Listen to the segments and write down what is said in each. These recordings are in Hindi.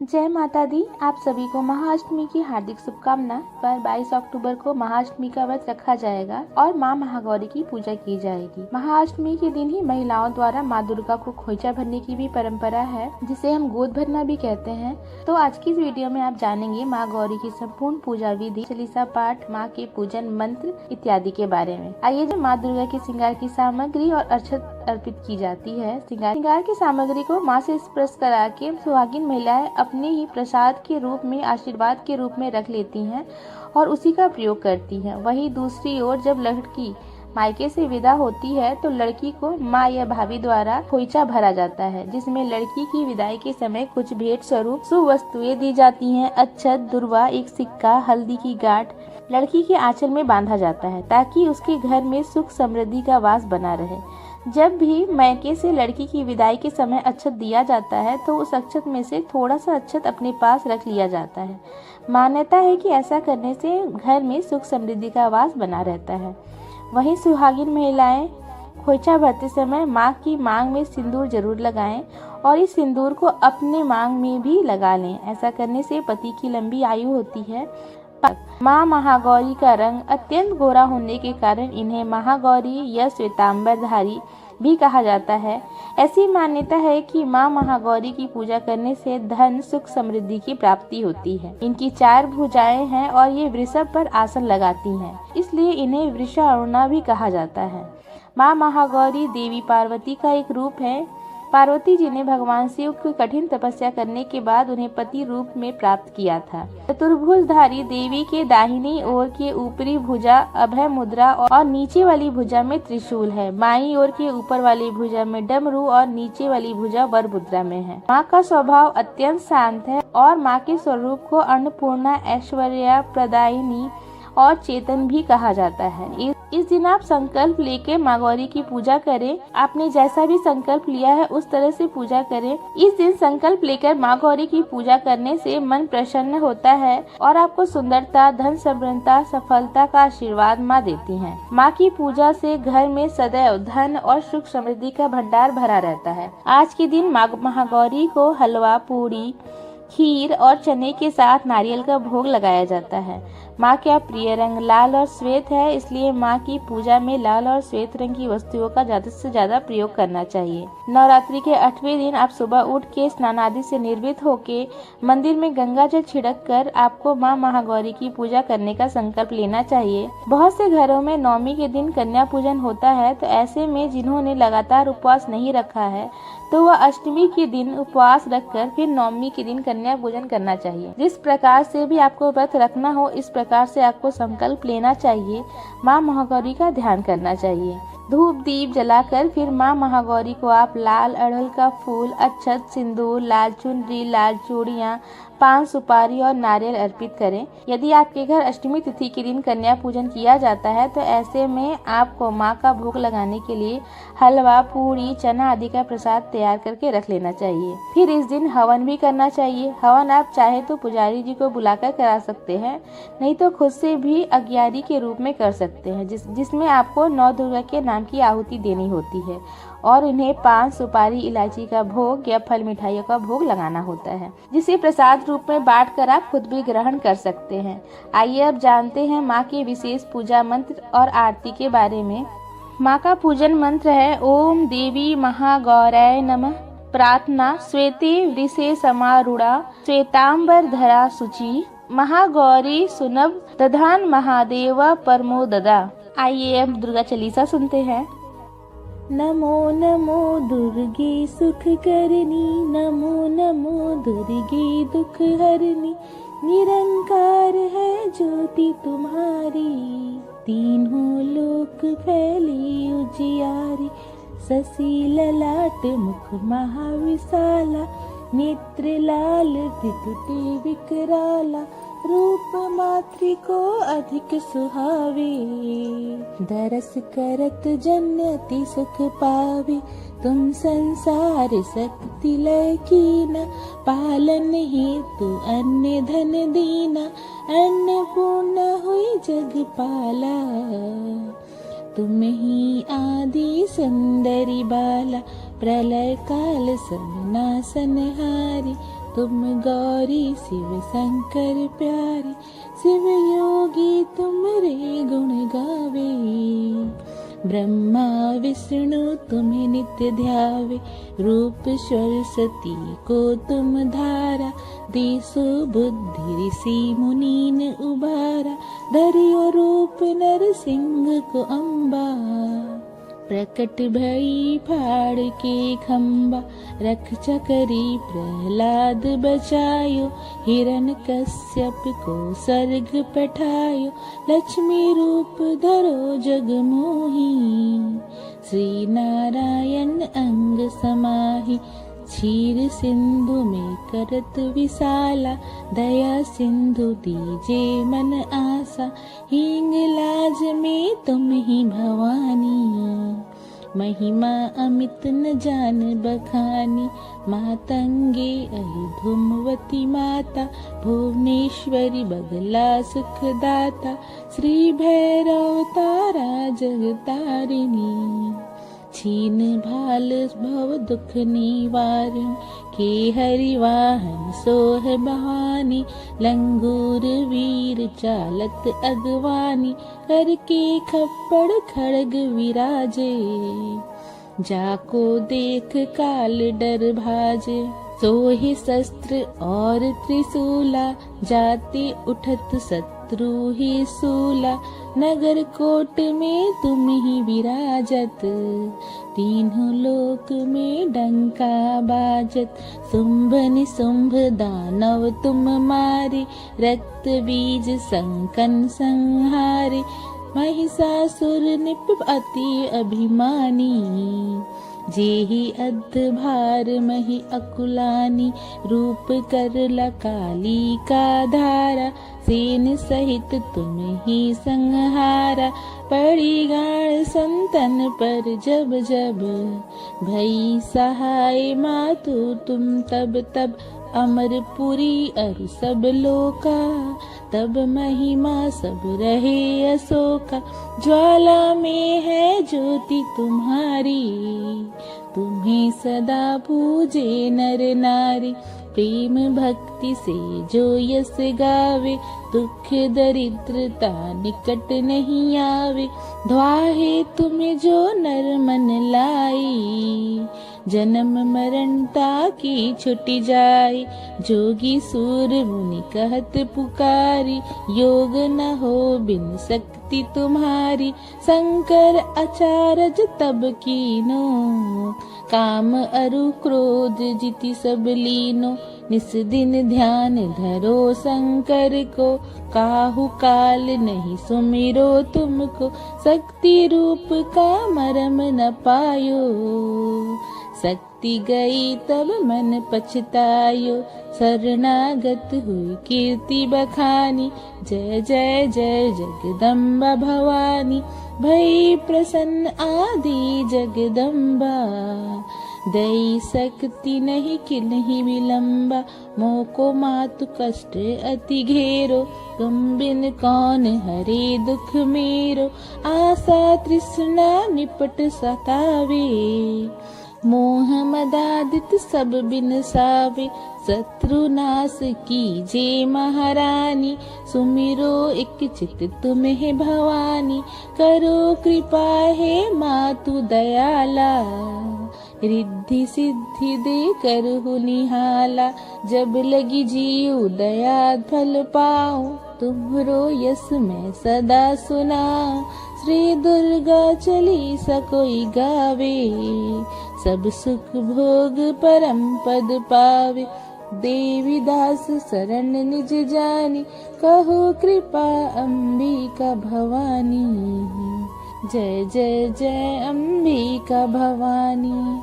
जय माता दी। आप सभी को महाअष्टमी की हार्दिक शुभकामना। पर 22 अक्टूबर को महाअष्टमी का व्रत रखा जाएगा और माँ महागौरी की पूजा की जाएगी। महाअष्टमी के दिन ही महिलाओं द्वारा माँ दुर्गा को खोइचा भरने की भी परंपरा है, जिसे हम गोद भरना भी कहते हैं। तो आज की इस वीडियो में आप जानेंगे माँ गौरी की संपूर्ण पूजा विधि, चालीसा पाठ, माँ के पूजन मंत्र इत्यादि के बारे में। आइए माँ दुर्गा के श्रृंगार की सामग्री और अक्षत अर्पित की जाती है। श्रृंगार की सामग्री को माँ से स्पर्श करा के सुहागिन महिलाएं अपने ही प्रसाद के रूप में, आशीर्वाद के रूप में रख लेती हैं और उसी का प्रयोग करती हैं। वहीं दूसरी ओर जब लड़की मायके से विदा होती है तो लड़की को माँ या भाभी द्वारा खोइचा भरा जाता है, जिसमें लड़की की विदाई के समय कुछ भेंट स्वरूप शुभ वस्तुएं दी जाती हैं। अक्षत, दुर्वा, एक सिक्का, हल्दी की गांठ लड़की के आंचल में बांधा जाता है ताकि उसके घर में सुख समृद्धि का वास बना रहे। जब भी मायके से लड़की की विदाई के समय अक्षत दिया जाता है तो उस अक्षत में से थोड़ा सा अक्षत अपने पास रख लिया जाता है। मान्यता है कि ऐसा करने से घर में सुख समृद्धि का वास बना रहता है। वहीं सुहागिन महिलाएं खोइचा भरते समय माँ की मांग में सिंदूर जरूर लगाएं और इस सिंदूर को अपने मांग में भी लगा लें। ऐसा करने से पति की लंबी आयु होती है। माँ महागौरी का रंग अत्यंत गोरा होने के कारण इन्हें महागौरी या श्वेतांबरधारी भी कहा जाता है। ऐसी मान्यता है कि माँ महागौरी की पूजा करने से धन, सुख, समृद्धि की प्राप्ति होती है। इनकी 4 भुजाएं हैं और ये वृषभ पर आसन लगाती हैं, इसलिए इन्हें वृषारूढ़ा भी कहा जाता है। माँ महागौरी देवी पार्वती का एक रूप है। पार्वती जी ने भगवान शिव की कठिन तपस्या करने के बाद उन्हें पति रूप में प्राप्त किया था। चतुर्भुजधारी देवी के दाहिनी ओर के ऊपरी भुजा अभय मुद्रा और नीचे वाली भुजा में त्रिशूल है। बाईं ओर के ऊपर वाली भुजा में डमरू और नीचे वाली भुजा वर मुद्रा में है। माँ का स्वभाव अत्यंत शांत है और माँ के स्वरूप को अन्नपूर्णा, ऐश्वर्या प्रदायिनी और चेतन भी कहा जाता है। इस दिन आप संकल्प लेके माँ गौरी की पूजा करें। आपने जैसा भी संकल्प लिया है उस तरह से पूजा करें। इस दिन संकल्प लेकर माँ गौरी की पूजा करने से मन प्रसन्न होता है और आपको सुंदरता, धन समृद्धता, सफलता का आशीर्वाद माँ देती हैं। माँ की पूजा से घर में सदैव धन और सुख समृद्धि का भंडार भरा रहता है। आज के दिन माँ महागौरी को हलवा, पूरी, खीर और चने के साथ नारियल का भोग लगाया जाता है। माँ का प्रिय रंग लाल और श्वेत है, इसलिए माँ की पूजा में लाल और श्वेत रंग की वस्तुओं का ज्यादा से ज्यादा प्रयोग करना चाहिए। नवरात्रि के 8वें दिन आप सुबह उठ के स्नान आदि से निर्वित होके मंदिर में गंगा जल छिड़क कर आपको माँ महागौरी की पूजा करने का संकल्प लेना चाहिए। बहुत से घरों में नवमी के दिन कन्या पूजन होता है, तो ऐसे में जिन्होंने लगातार उपवास नहीं रखा है तो वह अष्टमी के दिन उपवास रखकर फिर नवमी के दिन कन्या पूजन करना चाहिए। जिस प्रकार से भी आपको व्रत रखना हो, इस प्रकार से आपको संकल्प लेना चाहिए। माँ महागौरी का ध्यान करना चाहिए। धूप दीप जलाकर फिर माँ महागौरी को आप लाल अड़हुल का फूल, अक्षत, सिंदूर, लाल चुनरी, लाल चूड़ियाँ, पान, सुपारी और नारियल अर्पित करें। यदि आपके घर अष्टमी तिथि के दिन कन्या पूजन किया जाता है तो ऐसे में आपको माँ का भोग लगाने के लिए हलवा, पूरी, चना आदि का प्रसाद तैयार करके रख लेना चाहिए। फिर इस दिन हवन भी करना चाहिए। हवन आप चाहे तो पुजारी जी को बुलाकर करा सकते हैं, नहीं तो खुद से भी अज्ञारी के रूप में कर सकते हैं, जिसमें आपको नौ दुर्गा के नाम की आहुति देनी होती है और इन्हें पान, सुपारी, इलायची का भोग या फल मिठाइयों का भोग लगाना होता है, जिसे प्रसाद रूप में बांटकर आप खुद भी ग्रहण कर सकते हैं। आइए अब जानते हैं माँ के विशेष पूजा मंत्र और आरती के बारे में। माँ का पूजन मंत्र है ओम देवी महागौराय नमः। प्रार्थना श्वेते वृषे समारूढ़ा श्वेतांबर धरा शुचि महागौरी सुनभ दधान महादेव परमो ददा। आइए अब दुर्गा चालीसा सुनते हैं। नमो नमो दुर्गे सुख करनी, नमो नमो दुर्गे दुख हरनी। निरंकार है ज्योति तुम्हारी, तीनों लोक फैली उजियारी। शशि ललाट मुख महाविशाला, नेत्र लाल विकटे विकराला। रूप मातृ को अधिक सुहावे, दरस करत जन्नति सुख पावे। तुम संसार शक्ति लय कीना, पालन हेतु अन्य धन दीना। अन्नपूर्णा हुई जग पाला, तुम ही आदि सुंदरी बाला। प्रलय काल सब नासनहारी, तुम गौरी शिव शंकर प्यारे, शिव योगी तुमरे गुण गावे। ब्रह्मा विष्णु तुम्हें नित्य ध्यावे, रूप सरस्वती को तुम धारा। देसो बुद्धि ऋषि मुनीन उबारा, धरियो रूप नर सिंह को अम्बा। प्रकट भई फाड़ के खम्बा, रक्षा करी प्रहलाद बचायो। हिरण कश्यप को सर्ग पठायो, लक्ष्मी रूप धरो जग मोही। श्री नारायण अंग समाहि, क्षीर सिंधु में करत विशाला। दया सिंधु दीजे मन आशा, हींग लाज में तुम ही भवानी। महिमा अमित न जान बखानी, मातंगे अहि धूमवती माता। भुवनेश्वरी बगला सुखदाता, श्री भैरव तारा जगतारिणी। छीन भाल भव दुख निवारण, के हरि वाहन सोह बहानी। लंगूर वीर चालत अगवानी, करके खप्पड़ खड़ग विराजे। जाको देख काल डर भाजे, सोहि शस्त्र और त्रिशूला। जाते उठत शत्रु ही सूला, नगर कोट में तुम ही विराजत। तीनों लोक में डंका बाजत, शुंभ निशुंभ दानव तुम मारे। रक्त बीज संकन संहारे, महिषासुर निप अति अभिमानी। जेहि अध भार मही अकुलानी, रूप करला काली का धारा। सेन सहित तुम ही संहारा, पड़ी गाड़ संतन पर जब जब। भई सहाय मातु तुम तब तब, अमरपुरी अरु सब लोका। तब महिमा सब रहे अशोका, ज्वाला में है ज्योति तुम्हारी। तुम्हें सदा पूजे नर नारी, प्रेम भक्ति से जो यस गावे। दुख दरिद्रता निकट नहीं आवे, ध्वाहे तुम्हें जो नर मन लाई। जन्म मरणता की छुटी जाए, जोगी सूर मुनि कहत पुकारी। योग न हो बिन शक्ति तुम्हारी, शंकर अचारज तब कीनो। काम अरु क्रोध जिति सब लीनो, निस दिन ध्यान धरो शंकर को। काहू काल नहीं सुमिरो तुमको, शक्ति रूप का मरम न पायो। शक्ति गई तब मन पछतायो, शरणागत हुई कीर्ति बखानी। जय जय जय जगदम्बा भवानी, भई प्रसन्न आदि जगदम्बा। दई शक्ति नहीं किन्हीं विलंबा, मोको मातु कष्ट अति घेरो। तुम बिन कौन हरे दुख मेरो, आशा तृष्णा निपट सतावे। मोह मदादित सब बिन सावे, शत्रु नाश कीजे महारानी। सुमिरो एक चित तुम्हें भवानी, करो कृपा है मातु दयाला। रिद्धि सिद्धि दे करहु निहाला, जब लगी जीव दया फल पाऊं। तुम्हरो यस मैं सदा सुनाऊं, श्री दुर्गा चालीसा कोई गावे। सब सुख भोग परम पद पावे, देवी दास शरण निज जानी। कहो कृपा अंबिका भवानी, जय जय जय अंबिका भवानी।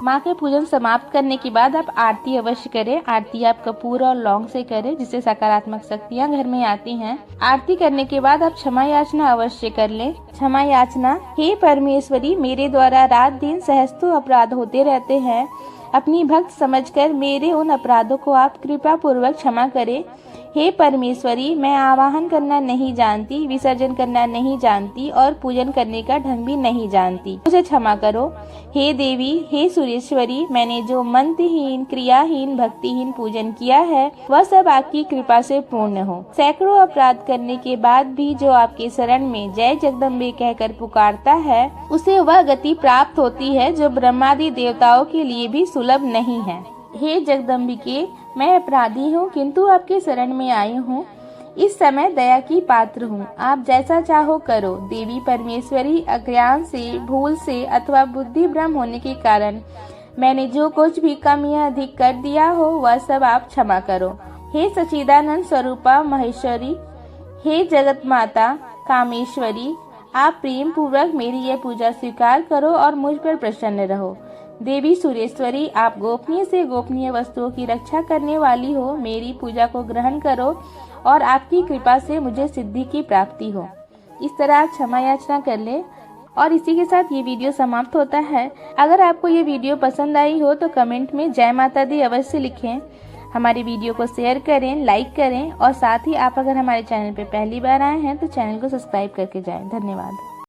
माँ के पूजन समाप्त करने के बाद आप आरती अवश्य करें। आरती आप कपूर और लौंग से करें, जिससे सकारात्मक शक्तियाँ घर में आती हैं। आरती करने के बाद आप क्षमा याचना अवश्य कर लें। क्षमा याचना: हे परमेश्वरी, मेरे द्वारा रात दिन सहस्त्रों अपराध होते रहते हैं। अपनी भक्त समझकर मेरे उन अपराधों को आप कृपा पूर्वक क्षमा करें। हे परमेश्वरी, मैं आवाहन करना नहीं जानती, विसर्जन करना नहीं जानती और पूजन करने का ढंग भी नहीं जानती, मुझे क्षमा करो। हे देवी, हे सुरेश्वरी, मैंने जो मंत्रहीन, क्रियाहीन, भक्तिहीन पूजन किया है वह सब आपकी कृपा से पूर्ण हो। सैकड़ों अपराध करने के बाद भी जो आपके शरण में जय जगदम्बे कहकर पुकारता है उसे वह गति प्राप्त होती है जो ब्रह्मादि देवताओं के लिए भी सुलभ नहीं है। हे जगदम्बिके, मैं अपराधी हूँ किंतु आपके शरण में आई हूँ। इस समय दया की पात्र हूँ, आप जैसा चाहो करो। देवी परमेश्वरी, अज्ञान से, भूल से अथवा बुद्धि भ्रम होने के कारण मैंने जो कुछ भी कम या अधिक कर दिया हो वह सब आप क्षमा करो। हे सच्चिदानंद स्वरूपा महेश्वरी, हे जगत माता कामेश्वरी, आप प्रेम पूर्वक मेरी यह पूजा स्वीकार करो और मुझ पर प्रसन्न रहो। देवी सुरेश्वरी, आप गोपनीय से गोपनीय वस्तुओं की रक्षा करने वाली हो, मेरी पूजा को ग्रहण करो और आपकी कृपा से मुझे सिद्धि की प्राप्ति हो। इस तरह आप क्षमा याचना कर ले। और इसी के साथ ये वीडियो समाप्त होता है। अगर आपको ये वीडियो पसंद आई हो तो कमेंट में जय माता दी अवश्य लिखें। हमारी वीडियो को शेयर करें, लाइक करें और साथ ही आप अगर हमारे चैनल पर पहली बार आए हैं तो चैनल को सब्सक्राइब करके जाएं। धन्यवाद।